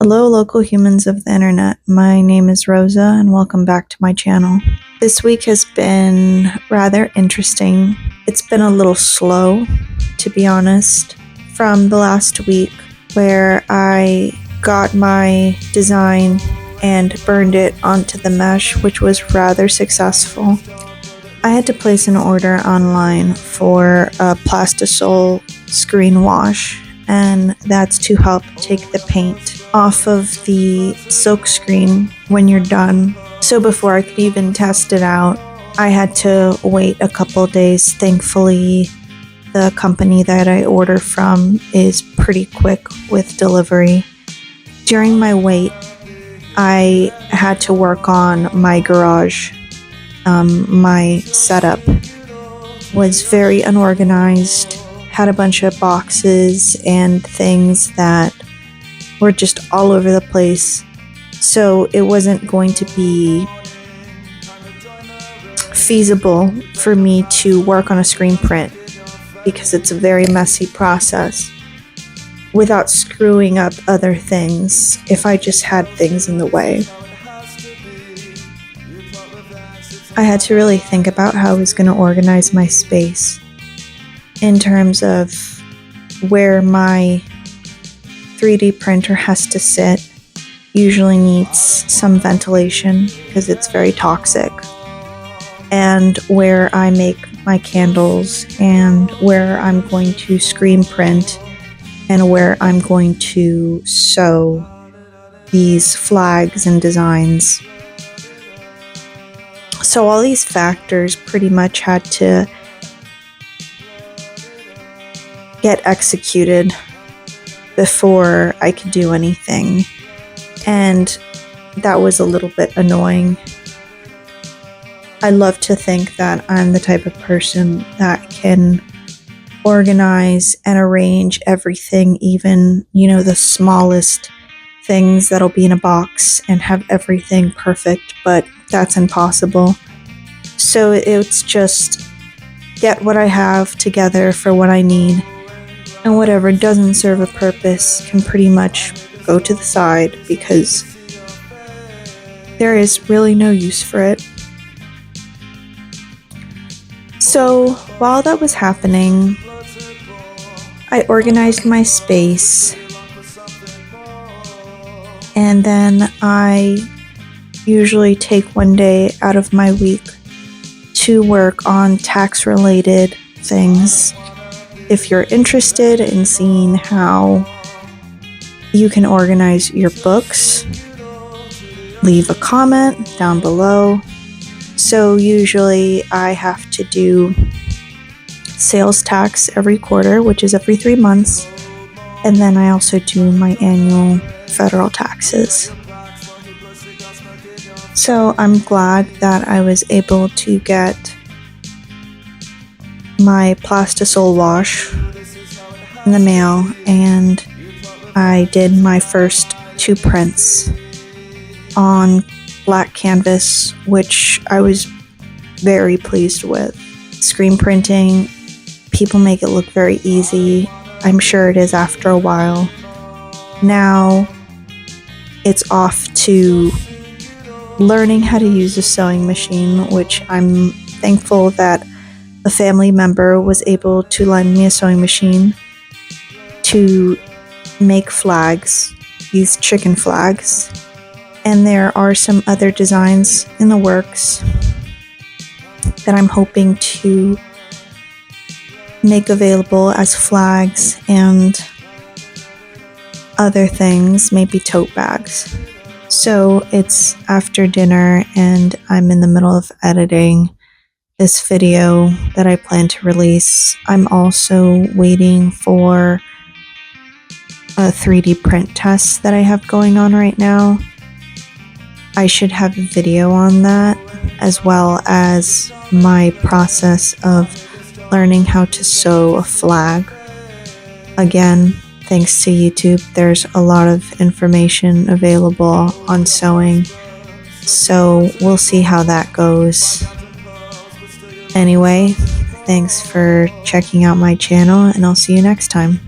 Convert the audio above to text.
Hello, local humans of the internet. My name is Rosa, and welcome back to my channel. This week has been rather interesting. It's been a little slow, to be honest, from the last week where I got my design and burned it onto the mesh, which was rather successful. I had to place an order online for a Plastisol screen wash, and that's to help take the paint off of the silk screen when you're done. So before I could even test it out, I had to wait a couple days. Thankfully, the company that I order from is pretty quick with delivery. During my wait, I had to work on my garage. My setup was very unorganized, had a bunch of boxes and things that were just all over the place. So it wasn't going to be feasible for me to work on a screen print because it's a very messy process without screwing up other things if I just had things in the way. I had to really think about how I was going to organize my space in terms of where my 3D printer has to sit. Usually needs some ventilation because it's very toxic, and where I make my candles, and where I'm going to screen print, and where I'm going to sew these flags and designs. So all these factors pretty much had to get executed before I could do anything, and that was a little bit annoying. I love to think that I'm the type of person that can organize and arrange everything, even, the smallest things that'll be in a box, and have everything perfect, but that's impossible. So it's just get what I have together for what I need, and whatever doesn't serve a purpose can pretty much go to the side because there is really no use for it. So while that was happening, I organized my space, and then I usually take one day out of my week to work on tax-related things. If you're interested in seeing how you can organize your books, leave a comment down below. So usually I have to do sales tax every quarter, which is every 3 months, and then I also do my annual federal taxes. So I'm glad that I was able to get my Plastisol wash in the mail, and I did my first 2 prints on black canvas, which I was very pleased with. Screen printing, people make it look very easy. I'm sure it is after a while. Now it's off to learning how to use a sewing machine, which I'm thankful that a family member was able to lend me a sewing machine to make flags, these chicken flags. And there are some other designs in the works that I'm hoping to make available as flags and other things, maybe tote bags. So it's after dinner and I'm in the middle of editing this video that I plan to release. I'm also waiting for a 3D print test that I have going on right now. I should have a video on that, as well as my process of learning how to sew a flag. Again, thanks to YouTube, there's a lot of information available on sewing, so we'll see how that goes. Anyway, thanks for checking out my channel, and I'll see you next time.